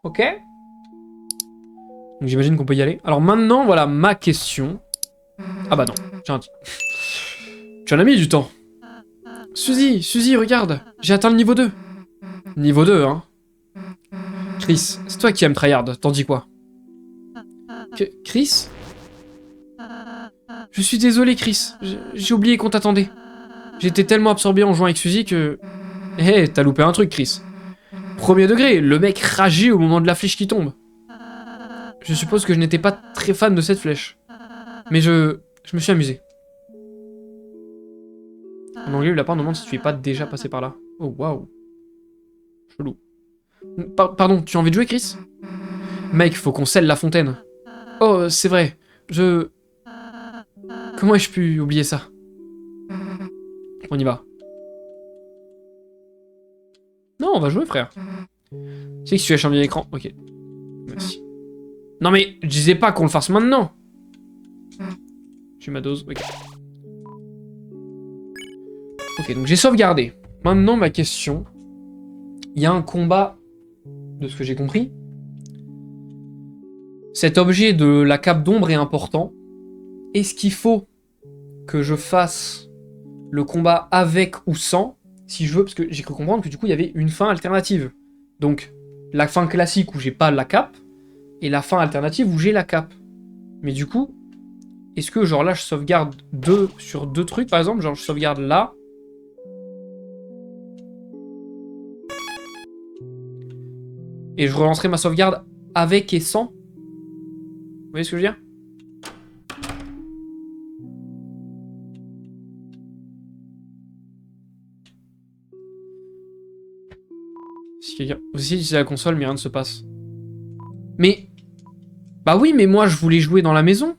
Ok. Donc j'imagine qu'on peut y aller. Alors maintenant, voilà ma question. Ah bah non, tu en as mis du temps. Suzy, regarde, j'ai atteint le niveau 2. Niveau 2, hein. Chris, c'est toi qui aimes tryhard, t'en dis quoi? Chris? Je suis désolé, Chris. J'ai oublié qu'on t'attendait. J'étais tellement absorbé en jouant avec Suzy que... Hé, t'as loupé un truc, Chris. Premier degré, le mec rageait au moment de la flèche qui tombe. Je suppose que je n'étais pas très fan de cette flèche. Mais je me suis amusé. En anglais, le lapin demande si tu es pas déjà passé par là. Oh, waouh. Chelou. Pardon, tu as envie de jouer, Chris? Mec, faut qu'on scelle la fontaine. Oh, c'est vrai. Comment ai-je pu oublier ça? On y va. Non, on va jouer, frère. Tu sais que si tu lâches un vieil écran... Ok. Merci. Non mais, je disais pas qu'on le fasse maintenant. J'ai ma dose, ok. Ok, donc j'ai sauvegardé. Maintenant, ma question... Il y a un combat, de ce que j'ai compris. Cet objet de la cape d'ombre est important. Est-ce qu'il faut que je fasse le combat avec ou sans, si je veux, parce que j'ai cru comprendre que du coup, il y avait une fin alternative. Donc, la fin classique où j'ai pas la cape, et la fin alternative où j'ai la cape. Mais du coup, est-ce que genre là, je sauvegarde sur deux trucs, par exemple, genre je sauvegarde là, et je relancerai ma sauvegarde avec et sans. Vous voyez ce que je veux dire? Si quelqu'un... Aussi, c'est la console, mais rien ne se passe. Mais... Bah oui, mais moi, je voulais jouer dans la maison.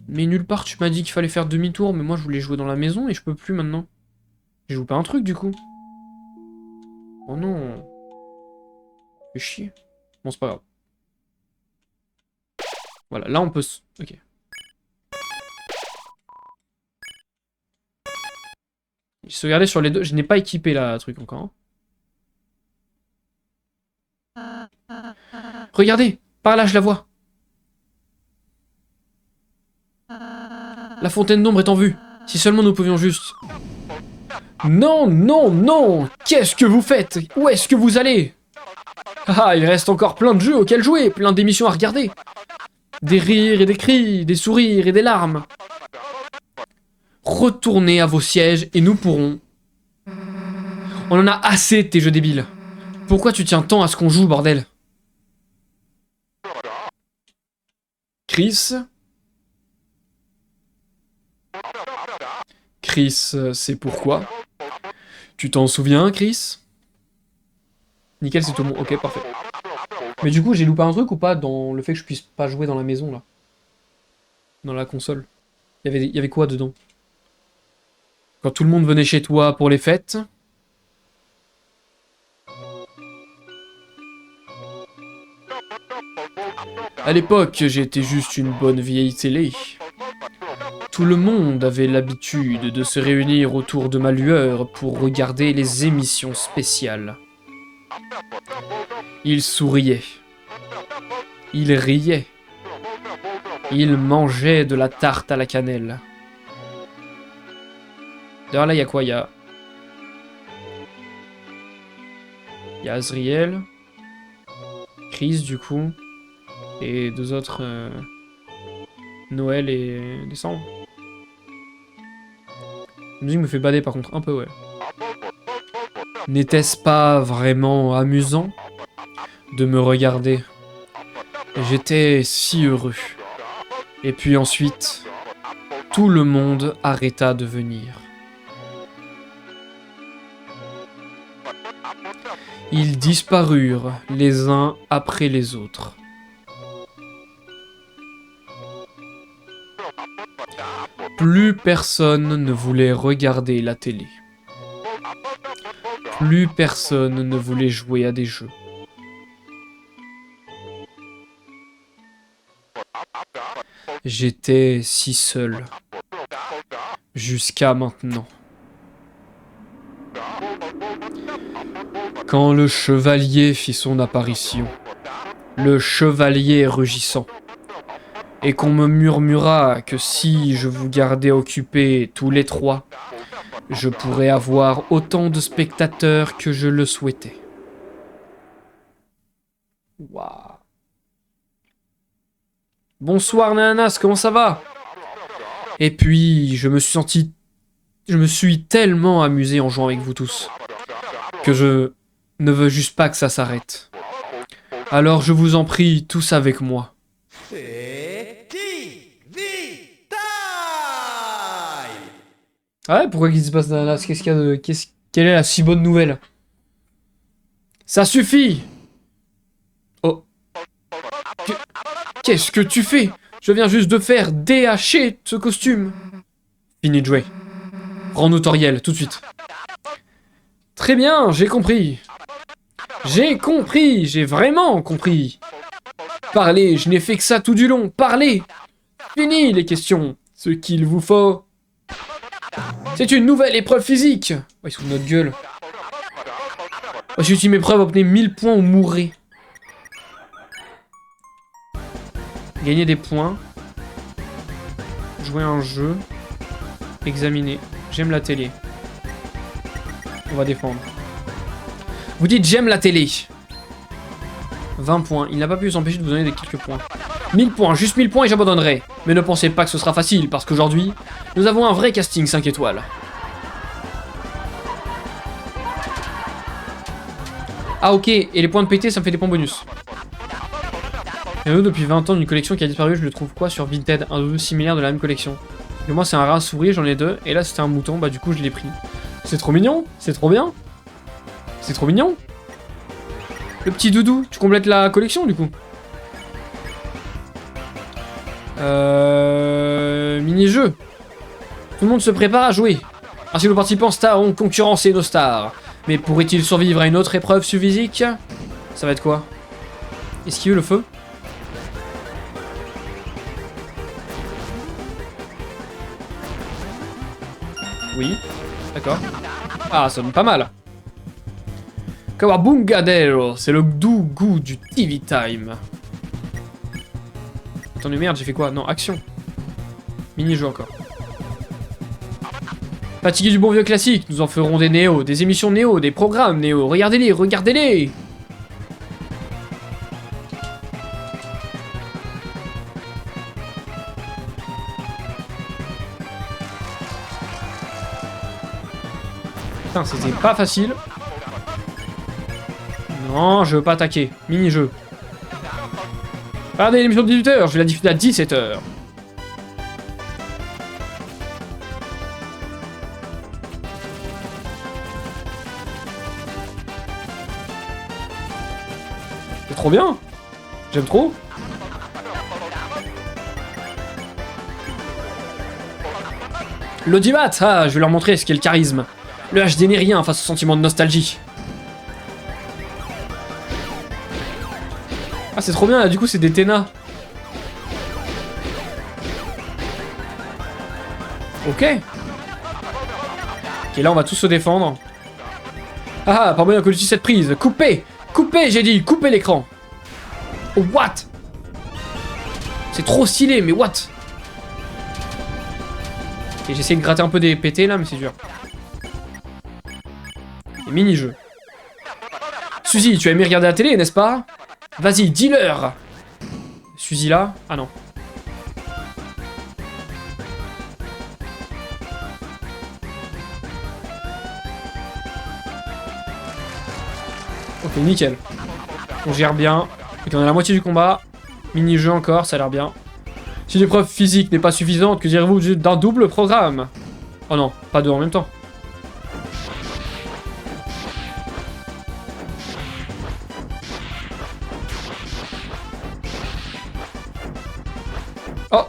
Mais nulle part, tu m'as dit qu'il fallait faire demi-tour, mais moi, je voulais jouer dans la maison, et je peux plus maintenant. J'ai loupé un truc, du coup. Oh non. Fais chier. Bon, c'est pas grave. Voilà, là, on peut... Ok. J'ai sauvegardé sur les deux. Je n'ai pas équipé la truc encore. Regardez, par là, je la vois. La fontaine d'ombre est en vue. Si seulement nous pouvions juste... Non, non, non! Qu'est-ce que vous faites? Où est-ce que vous allez? Ah, il reste encore plein de jeux auxquels jouer, plein d'émissions à regarder. Des rires et des cris, des sourires et des larmes. Retournez à vos sièges et nous pourrons... On en a assez de tes jeux débiles. Pourquoi tu tiens tant à ce qu'on joue, bordel? Chris? Chris, c'est pourquoi? Tu t'en souviens, Chris? Nickel, c'est tout bon. Ok, parfait. Mais du coup, j'ai loupé un truc ou pas dans le fait que je puisse pas jouer dans la maison, là? Dans la console. Il y avait quoi dedans? Quand tout le monde venait chez toi pour les fêtes? À l'époque, j'étais juste une bonne vieille télé. Tout le monde avait l'habitude de se réunir autour de ma lueur pour regarder les émissions spéciales. Ils souriaient. Ils riaient. Ils mangeaient de la tarte à la cannelle. D'ailleurs, là, il y a quoi? Il y a Azriel, Chris, du coup, et deux autres, Noël et Décembre. La musique me fait bader, par contre, un peu, ouais. N'était-ce pas vraiment amusant de me regarder? J'étais si heureux. Et puis ensuite, tout le monde arrêta de venir. Ils disparurent les uns après les autres. Plus personne ne voulait regarder la télé. Plus personne ne voulait jouer à des jeux. J'étais si seul. Jusqu'à maintenant. Quand le chevalier fit son apparition, le chevalier rugissant, et qu'on me murmura que si je vous gardais occupés tous les trois, je pourrais avoir autant de spectateurs que je le souhaitais. Waouh. Bonsoir Nanas, comment ça va? Et puis, je me suis tellement amusé en jouant avec vous tous, que je ne veux juste pas que ça s'arrête. Alors je vous en prie, tous avec moi. Ah ouais, pourquoi qu'il se passe Nanas? Qu'est-ce qu'il y a de... Quelle est la si bonne nouvelle? Ça suffit! Oh. Qu'est-ce que tu fais? Je viens juste de faire déhacher ce costume. Fini de jouer. Rends-nous Toriel, tout de suite. Très bien, j'ai compris. J'ai compris, j'ai vraiment compris. Parlez, je n'ai fait que ça tout du long. Parlez. Fini les questions. Ce qu'il vous faut. C'est une nouvelle épreuve physique. Oh, ils sont de notre gueule. Oh, si une épreuve, obtenez 1000 points ou mourrez. Gagner des points. Jouer un jeu. Examiner. J'aime la télé. On va défendre. Vous dites j'aime la télé. 20 points. Il n'a pas pu s'empêcher de vous donner des quelques points. 1000 points. Juste 1000 points et j'abandonnerai. Mais ne pensez pas que ce sera facile parce qu'aujourd'hui, nous avons un vrai casting 5 étoiles. Ah ok. Et les points de PT, ça me fait des points bonus. Et eux, depuis 20 ans d'une collection qui a disparu, je le trouve quoi sur Vinted? Un doudou similaire de la même collection. Et moi, c'est un rat souris, j'en ai deux. Et là, c'était un mouton, bah du coup, je l'ai pris. C'est trop mignon, c'est trop bien. C'est trop mignon. Le petit doudou, tu complètes la collection, du coup. Mini-jeu. Tout le monde se prépare à jouer. Ainsi, nos participants stars ont concurrencé nos stars. Mais pourrait-il survivre à une autre épreuve physique? Ça va être quoi? Esquiver le feu? Oui, d'accord. Ah, ça donne pas mal. Kawabungadero, c'est le doux goût du TV Time. Attendez, merde, j'ai fait quoi? Non, action. Mini-jeu encore. Fatigué du bon vieux classique, nous en ferons des néos, des émissions néo, des programmes néo. Regardez-les, regardez-les! Putain, c'était pas facile. Non, je veux pas attaquer. Mini-jeu. Regardez l'émission de 18h, je vais la diffuser à 17h. C'est trop bien. J'aime trop. L'audimat, ah, je vais leur montrer ce qu'est le charisme. Le HD n'est rien face au sentiment de nostalgie. Ah, c'est trop bien, là, du coup, c'est des Ténas. Ok. Ok, là, on va tous se défendre. Ah, parvenez à collecter cette prise. Coupez. Coupez, j'ai dit. Coupez l'écran. Oh, what? C'est trop stylé, mais what? Et j'essaie de gratter un peu des PT, là, mais c'est dur. Mini-jeu. Suzy, tu as aimé regarder la télé, n'est-ce pas? Vas-y, dis-leur. Suzy là? Ah non. Ok, nickel. On gère bien. Ok, on a la moitié du combat. Mini-jeu encore, ça a l'air bien. Si l'épreuve physique n'est pas suffisante, que direz-vous d'un double programme? Oh non, pas deux en même temps. Oh!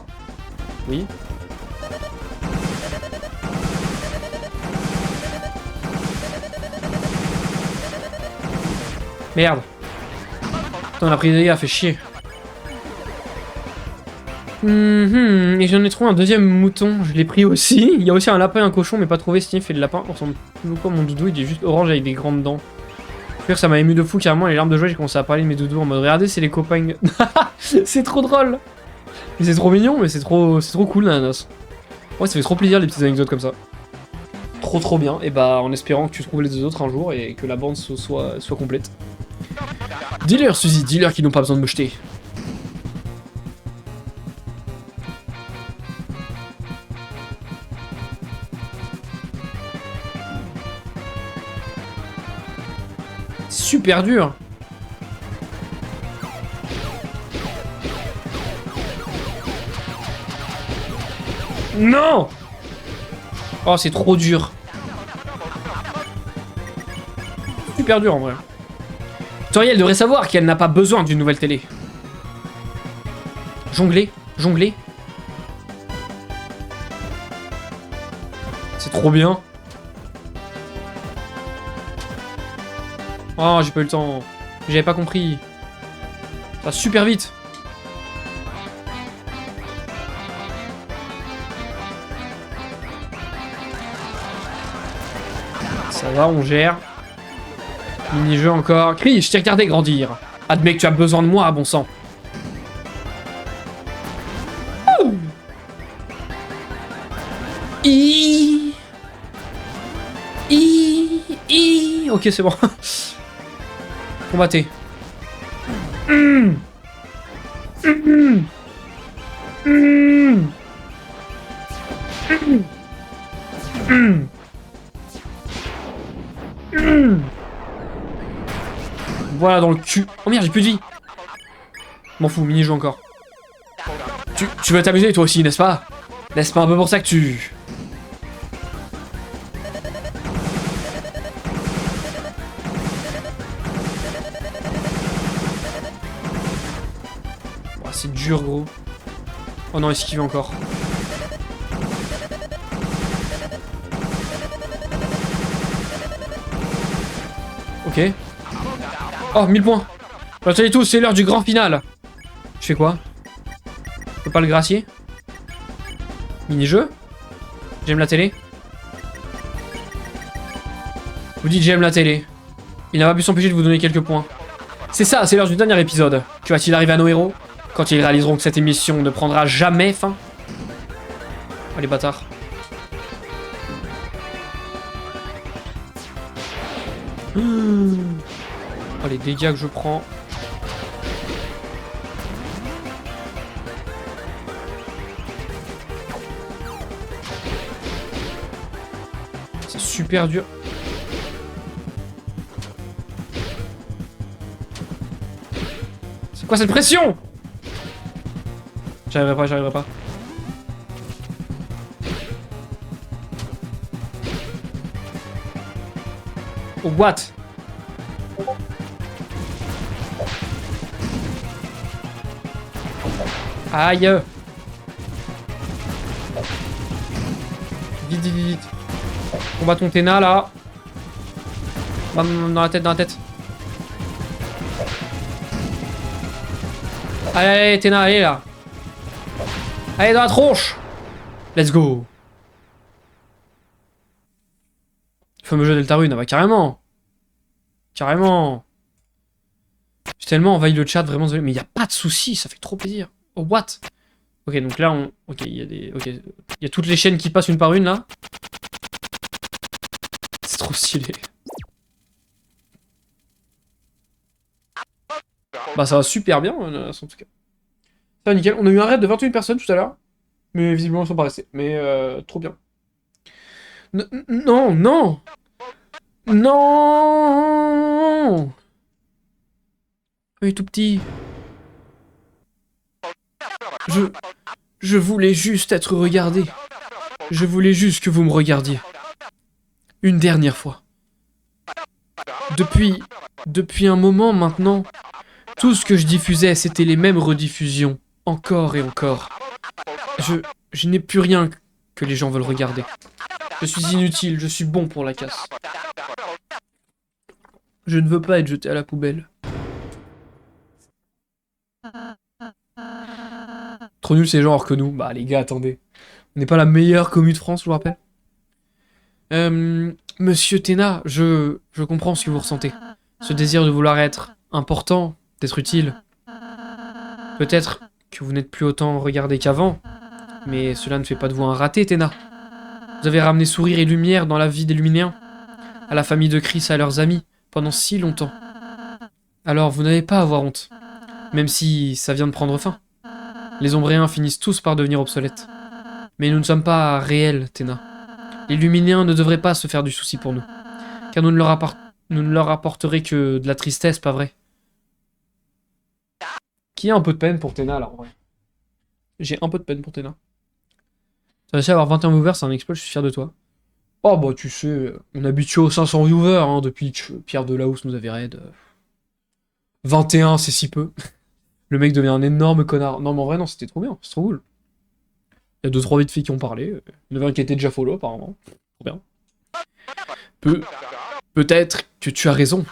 Oui. Merde. Putain, on a pris des dégâts, fait chier. Et j'en ai trouvé un deuxième mouton, je l'ai pris aussi. Il y a aussi un lapin et un cochon, mais pas trouvé. Sniff et le lapin ressemble beaucoup à mon doudou, il est juste orange avec des grandes dents. Je que ça m'a ému de fou, carrément, les larmes de joie, j'ai commencé à parler de mes doudous en mode regardez, c'est les copains. C'est trop drôle. Mais c'est trop mignon, mais c'est trop cool, l'ananas. Ouais, ça fait trop plaisir les petites anecdotes comme ça. Trop bien, et bah en espérant que tu trouves les deux autres un jour et que la bande soit complète. Dealer, Suzy, dealer qui n'ont pas besoin de me jeter. Super dur. Non. Oh, c'est trop dur. Super dur en vrai. Toriel devrait savoir qu'elle n'a pas besoin d'une nouvelle télé. Jongler, jongler. C'est trop bien. Oh, j'ai pas eu le temps. J'avais pas compris. Ça va super vite. Ça va, on gère. Mini-jeu encore. Crie, je t'ai regardé grandir. Admets que tu as besoin de moi, bon sang. Ok, c'est bon. Combattez. Voilà, dans le cul. Oh merde, j'ai plus de vie. M'en fous, mini-jeu encore. Tu veux t'amuser toi aussi, n'est-ce pas? N'est-ce pas un peu pour ça que tu... Oh, c'est dur, gros. Oh non, esquive encore. Ok. Oh, 1000 points. Attendez tous, c'est l'heure du grand final. Je fais quoi? Je peux pas le gracier? Mini-jeu? J'aime la télé? Vous dites j'aime la télé. Il n'a pas pu s'empêcher de vous donner quelques points. C'est ça, c'est l'heure du dernier épisode. Que va-t-il arriver à nos héros quand ils réaliseront que cette émission ne prendra jamais fin? Oh les bâtards. Oh les dégâts que je prends. C'est super dur. C'est quoi cette pression? J'arriverai pas, j'arriverai pas. Oh, what? Aïe. Vite, vite, vite, vite. Combat ton Téna, là. Bam, dans la tête, dans la tête. Allez, allez, Téna, allez, là. Allez, dans la tronche. Let's go. Le fameux jeu Deltarune, ah bah carrément. Carrément. J'ai tellement envahi le chat, vraiment désolé. Mais il y a pas de souci, ça fait trop plaisir. Oh, what? Ok, donc là, on... Ok, il y a des... Ok, il y a toutes les chaînes qui passent une par une, là. C'est trop stylé. Bah, ça va super bien, en tout cas. Ça va nickel. On a eu un raid de 21 personnes tout à l'heure. Mais visiblement, ils sont pas restés. Mais, trop bien. Non, non! Non! Oui, tout petit. Je voulais juste être regardé. Je voulais juste que vous me regardiez. Une dernière fois. Depuis un moment maintenant, tout ce que je diffusais, c'était les mêmes rediffusions. Encore et encore. Je n'ai plus rien que les gens veulent regarder. Je suis inutile, je suis bon pour la casse. Je ne veux pas être jeté à la poubelle. Trop nul ces gens alors que nous. Bah les gars, attendez. On n'est pas la meilleure commu de France, je vous rappelle. Monsieur Téna, je comprends ce que vous ressentez. Ce désir de vouloir être important, d'être utile. Peut-être que vous n'êtes plus autant regardé qu'avant, mais cela ne fait pas de vous un raté, Téna. Vous avez ramené sourire et lumière dans la vie des Luminéens, à la famille de Chris et à leurs amis, pendant si longtemps. Alors vous n'avez pas à avoir honte, même si ça vient de prendre fin. Les Ombréens finissent tous par devenir obsolètes. Mais nous ne sommes pas réels, Téna. Les Luminéens ne devraient pas se faire du souci pour nous, car nous ne leur apporterait que de la tristesse, pas vrai? Qui a un peu de peine pour Téna, là, en vrai? J'ai un peu de peine pour Téna. T'as réussi à avoir 21 viewers, c'est un exploit, je suis fier de toi. Oh bah tu sais, on est habitué aux 500 viewers, hein, depuis que Pierre Delahousse nous avait raid. 21, c'est si peu. Le mec devient un énorme connard. Non mais en vrai, non, c'était trop bien, c'est trop cool. Il y a 2-3 vite filles qui ont parlé. Il y en avait un qui était déjà follow, apparemment. Trop bien. Peut-être que tu as raison.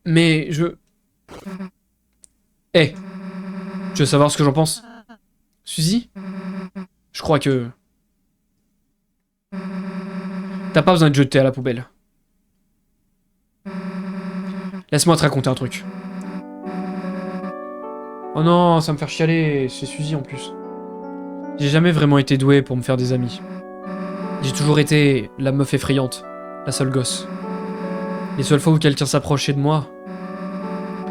Mais je... Eh, tu veux savoir ce que j'en pense? Suzy? Je crois que... T'as pas besoin de jeter à la poubelle. Laisse-moi te raconter un truc. Oh non, ça me fait chialer, c'est Suzy en plus. J'ai jamais vraiment été doué pour me faire des amis. J'ai toujours été la meuf effrayante, la seule gosse. Les seules fois où quelqu'un s'approchait de moi,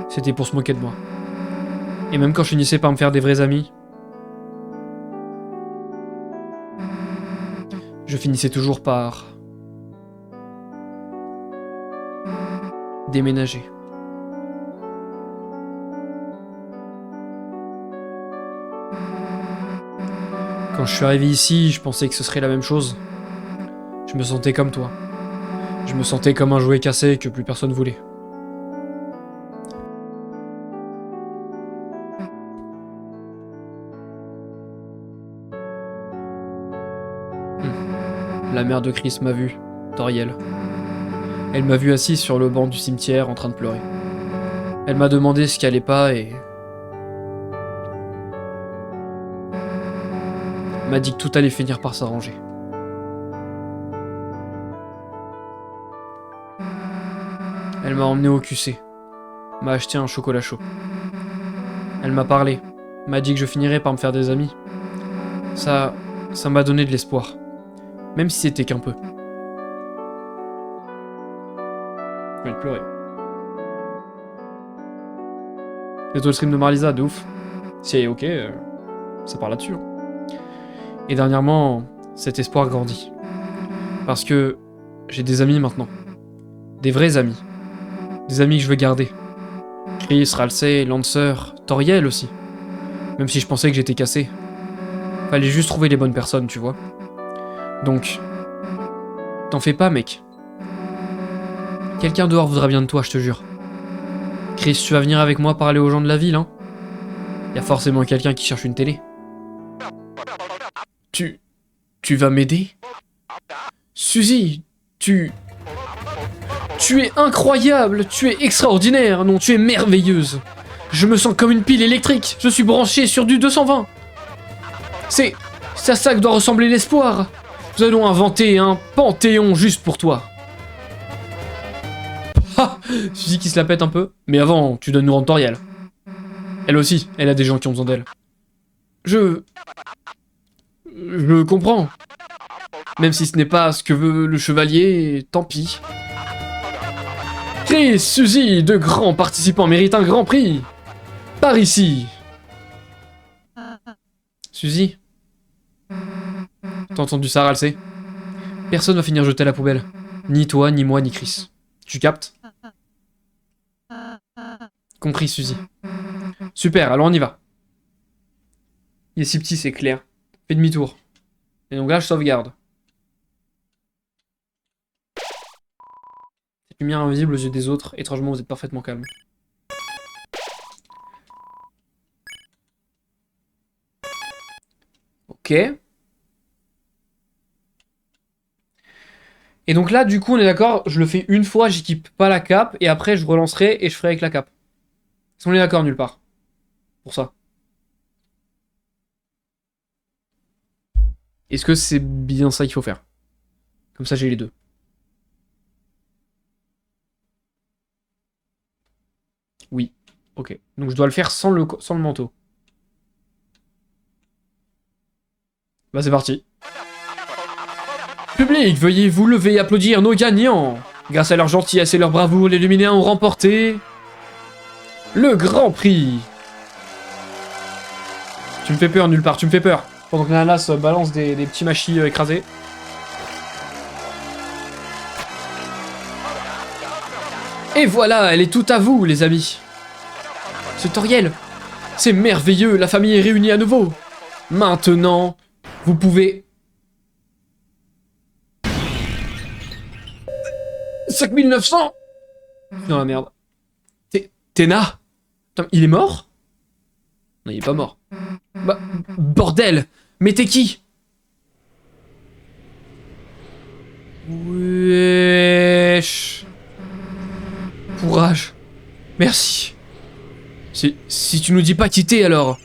c'était pour se moquer de moi. Et même quand je finissais par me faire des vrais amis, je finissais toujours par... déménager. Quand je suis arrivé ici, je pensais que ce serait la même chose. Je me sentais comme toi. Je me sentais comme un jouet cassé que plus personne voulait. La mère de Chris m'a vu, Toriel. Elle m'a vu assis sur le banc du cimetière en train de pleurer. Elle m'a demandé ce qui allait pas et... m'a dit que tout allait finir par s'arranger. Elle m'a emmené au QC, m'a acheté un chocolat chaud. Elle m'a parlé, m'a dit que je finirais par me faire des amis. Ça m'a donné de l'espoir, même si c'était qu'un peu. Je vais pleurer. Bientôt le stream de Marlisa, de ouf. Si elle est ok, ça part là-dessus. Et dernièrement, cet espoir grandit. Parce que j'ai des amis maintenant. Des vrais amis. Des amis que je veux garder. Chris, Ralsei, Lancer, Toriel aussi. Même si je pensais que j'étais cassé. Fallait juste trouver les bonnes personnes, tu vois. Donc, t'en fais pas, mec. Quelqu'un dehors voudra bien de toi, je te jure. Chris, tu vas venir avec moi parler aux gens de la ville, hein? Y a forcément quelqu'un qui cherche une télé. Tu vas m'aider? Suzy, tu es incroyable, tu es extraordinaire, non, tu es merveilleuse. Je me sens comme une pile électrique, je suis branché sur du 220. C'est à ça que doit ressembler l'espoir. Nous allons inventer un panthéon juste pour toi. Ah, Suzy qui se la pète un peu. Mais avant, tu dois nous rendre Toriel. Elle aussi, elle a des gens qui ont besoin d'elle. Je comprends. Même si ce n'est pas ce que veut le chevalier, tant pis. Chris, Suzy, de grands participants méritent un grand prix. Par ici. Suzy, t'as entendu ça, Ralsei? Personne va finir jeté à la poubelle. Ni toi, ni moi, ni Chris. Tu captes? Compris, Suzy. Super, alors on y va. Il est si petit, c'est clair. Fais demi-tour. Et donc là, je sauvegarde. Cette lumière invisible aux yeux des autres, étrangement, vous êtes parfaitement calme. Ok. Et donc là, du coup, on est d'accord, je le fais une fois, j'équipe pas la cape, et après, je relancerai et je ferai avec la cape. Est-ce qu'on est d'accord nulle part? Pour ça. Est-ce que c'est bien ça qu'il faut faire? Comme ça, j'ai les deux. Oui. Ok. Donc je dois le faire sans le manteau. Bah c'est parti. Public, veuillez vous lever et applaudir nos gagnants. Grâce à leur gentillesse et leur bravoure, les Luminéens ont remporté le Grand Prix. Tu me fais peur nulle part, tu me fais peur. Pendant que l'ananas balance des petits machis écrasés. Et voilà, elle est toute à vous, les amis. C'est Toriel. C'est merveilleux, la famille est réunie à nouveau. Maintenant, vous pouvez... 5900 dans la merde. Téna? Il est mort? Non, il est pas mort. Bah, bordel! Mais t'es qui? Wesh. Courage. Merci. Si tu nous dis pas quitter alors.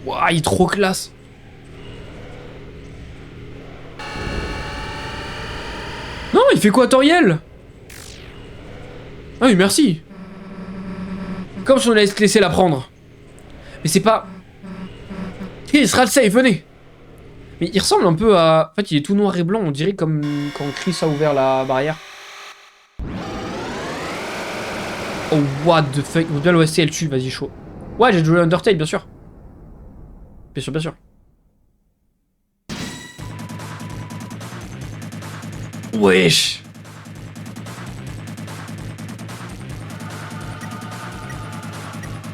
Ouah, il est trop classe. Non, il fait quoi, Toriel? Ah oui, merci. Comme si on allait se laisser la prendre. Mais c'est pas... Chris, Ralsei, venez. Mais il ressemble un peu à... En fait, il est tout noir et blanc, on dirait comme quand Chris a ouvert la barrière. Oh, what the fuck. Bien l'OST, elle tue, vas-y, chaud. Ouais, j'ai joué Undertale, bien sûr. Bien sûr, bien sûr. Wesh.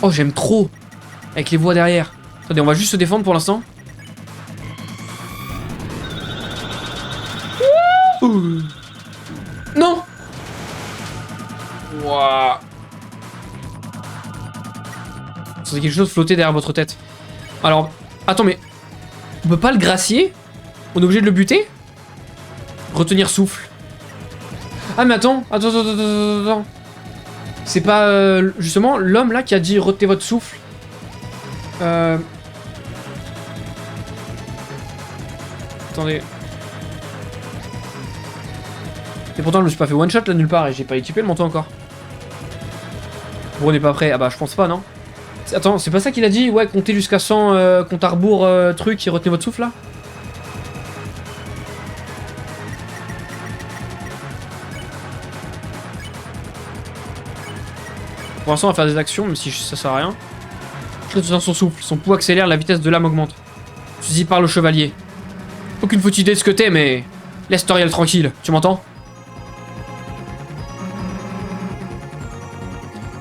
Oh, j'aime trop. Avec les voix derrière. Attendez, on va juste se défendre pour l'instant. Non. Waouh. C'est quelque chose flotter derrière votre tête. Alors, attends, mais... On peut pas le gracier? On est obligé de le buter? Retenir souffle. Ah mais attends. C'est pas justement l'homme là qui a dit retenez votre souffle. Attendez. Et pourtant je me suis pas fait one shot là nulle part et j'ai pas équipé le manteau encore. Bon, on n'est pas prêt. Ah bah je pense pas, non. Attends, c'est pas ça qu'il a dit? Ouais, comptez jusqu'à 100 compte à rebours truc et retenez votre souffle là. Pour l'instant, on va faire des actions, même si ça sert à rien. Chris dans son souffle. Son pouls accélère, la vitesse de l'âme augmente. Suivi par le chevalier. Aucune fausse idée de ce que t'es, mais... Laisse Toriel tranquille, tu m'entends?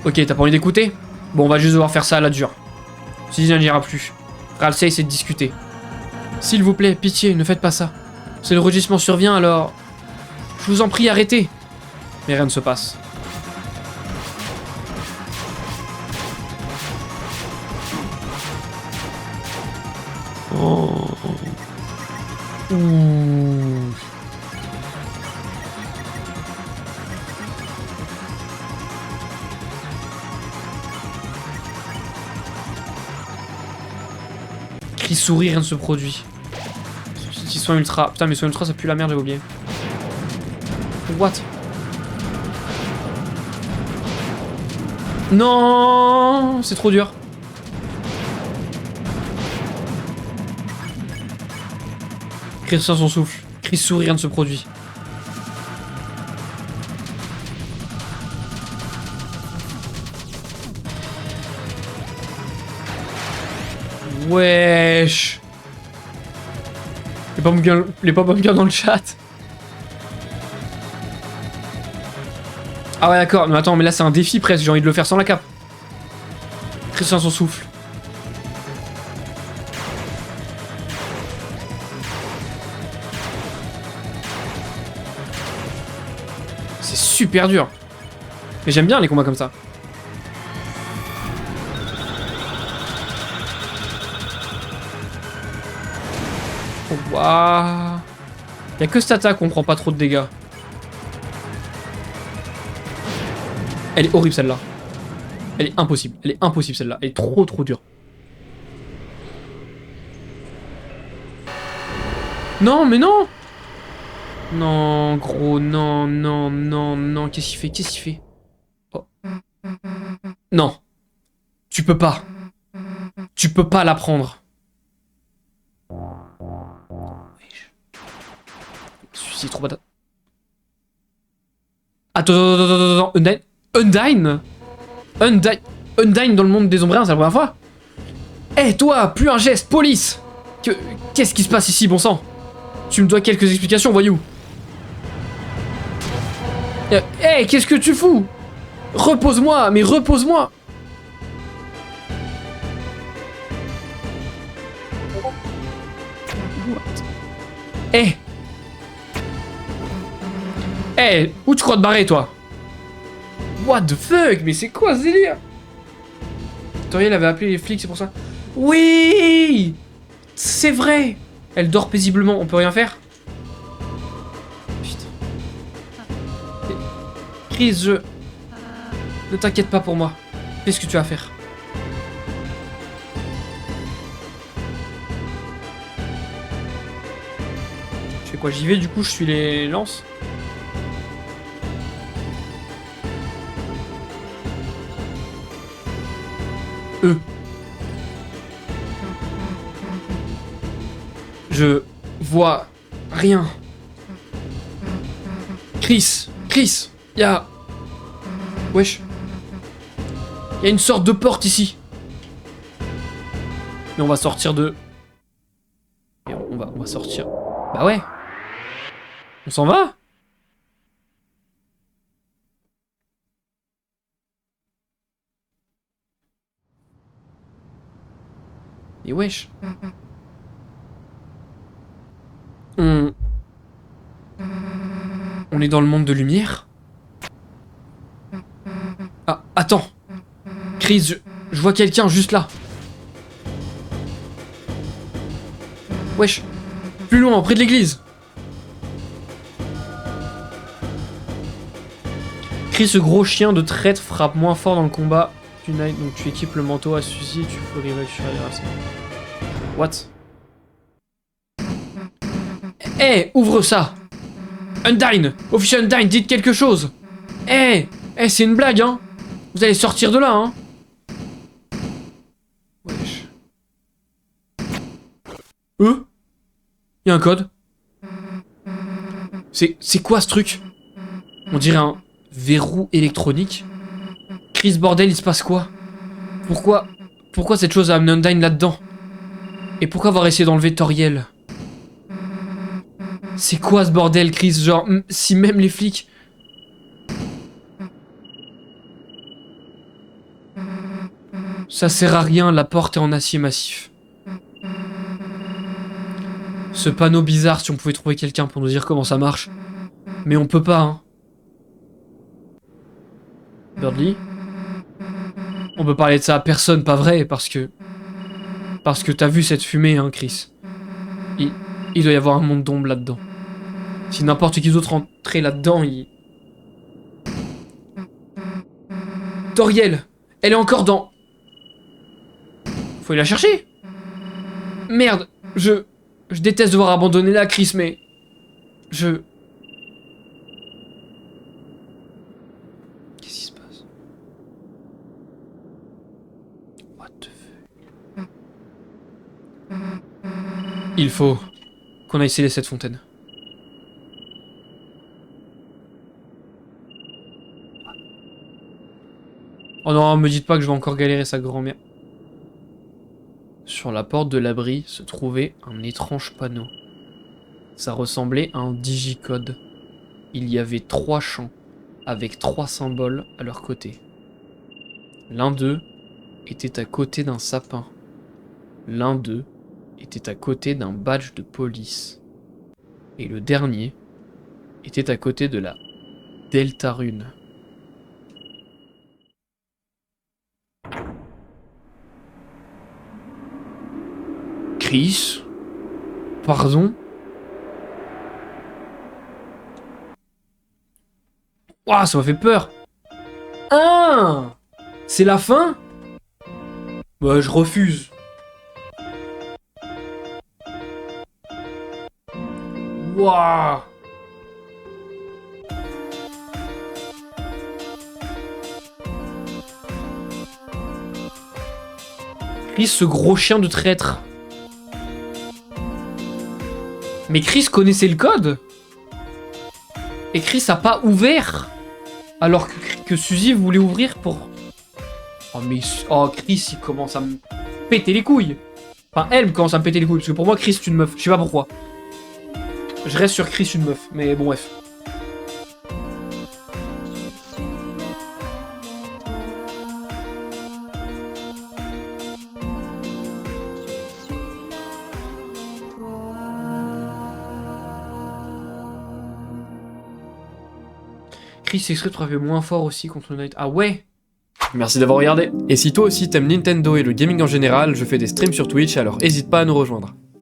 Ok, t'as pas envie d'écouter? Bon, on va juste devoir faire ça à la dure. Ceci n'ira plus. Ralsei essaie de discuter. S'il vous plaît, pitié, ne faites pas ça. Si le rugissement survient, alors... Je vous en prie, arrêtez. Mais rien ne se passe. Oh. Ouh. Cri souris, rien ne se produit. Petits soins ultra. Putain, mais soins ultra, ça pue la merde, j'ai oublié. What? Non, c'est trop dur. Chris sans son souffle. Chris sourit, rien ne se produit. Wesh. Les pop bien dans le chat. Ah ouais d'accord, mais attends, mais là c'est un défi presque, j'ai envie de le faire sans la cape. Chris sans son souffle. C'est super dur. Mais j'aime bien les combats comme ça. Oh, waouh. Y'a que cette attaque qu'on prend pas trop de dégâts. Elle est horrible celle-là. Elle est impossible celle-là. Elle est trop dure. Non, mais non! Non, gros, non, non, non, non. Qu'est-ce qu'il fait? Qu'est-ce qu'il fait? Oh. Non. Tu peux pas. Tu peux pas la prendre. C'est trop bad. Attends. Undyne? Undyne? Undyne dans le monde des Ombriens, c'est la première fois? Eh, toi, plus un geste, police! Qu'est-ce qui se passe ici, bon sang? Tu me dois quelques explications, voyou. Eh, qu'est-ce que tu fous? Repose-moi, mais repose-moi! Eh! Eh, où tu crois te barrer, toi? What the fuck? Mais c'est quoi ce délire? Toriel avait appelé les flics, c'est pour ça. Oui! C'est vrai! Elle dort paisiblement, on peut rien faire? Putain. Chris, ne t'inquiète pas pour moi. Fais ce que tu as à faire. Je fais quoi? J'y vais, du coup, je suis les lances? Je vois rien. Chris, y'a... Wesh. Y'a une sorte de porte ici. Mais on va sortir de... Et on va sortir... Bah ouais. On s'en va? Et wesh. On est dans le monde de lumière? Ah, attends. Chris, je vois quelqu'un juste là. Wesh. Plus loin, près de l'église. Chris, ce gros chien de traître frappe moins fort dans le combat. Donc tu équipes le manteau à celui-ci et tu peux récupérer les racines. What? Eh, ouvre ça! Undyne! Officier Undyne, dites quelque chose! Eh, c'est une blague, hein! Vous allez sortir de là, hein! Wesh. Y'a un code? C'est quoi ce truc? On dirait un verrou électronique. Chris, bordel, il se passe quoi? Pourquoi cette chose a amené Undyne là-dedans? Et pourquoi avoir essayé d'enlever Toriel? C'est quoi ce bordel, Chris? Genre, si même les flics... Ça sert à rien, la porte est en acier massif. Ce panneau bizarre, si on pouvait trouver quelqu'un pour nous dire comment ça marche. Mais on peut pas, hein. Birdly? On peut parler de ça à personne, pas vrai, parce que t'as vu cette fumée, hein, Chris. Il doit y avoir un monde d'ombre là-dedans. Si n'importe qui d'autre rentrait là-dedans, Toriel! Elle est encore dans... Faut aller la chercher! Merde! Je déteste devoir abandonner là, Chris, mais... Qu'est-ce qui se passe? What the fuck? Il faut qu'on aille sceller cette fontaine. Oh non, me dites pas que je vais encore galérer sa grand-mère. Sur la porte de l'abri se trouvait un étrange panneau. Ça ressemblait à un digicode. Il y avait 3 champs, avec 3 symboles à leur côté. L'un d'eux était à côté d'un sapin. L'un d'eux était à côté d'un badge de police. Et le dernier était à côté de la Deltarune. Chris? Pardon? Ouah, ça m'a fait peur! Ah! C'est la fin? Bah, je refuse. Waouh. Chris, ce gros chien de traître. Mais Chris connaissait le code. Et Chris a pas ouvert. Alors que Suzy voulait ouvrir pour... Oh mais... Oh Chris, il commence à me péter les couilles. Enfin, elle me commence à me péter les couilles. Parce que pour moi, Chris, c'est une meuf. Je sais pas pourquoi. Je reste sur Chris, une meuf. Mais bon, bref. Chris extrait trouvé moins fort aussi contre Knight. Ah ouais. Merci d'avoir regardé. Et si toi aussi t'aimes Nintendo et le gaming en général, je fais des streams sur Twitch, alors hésite pas à nous rejoindre.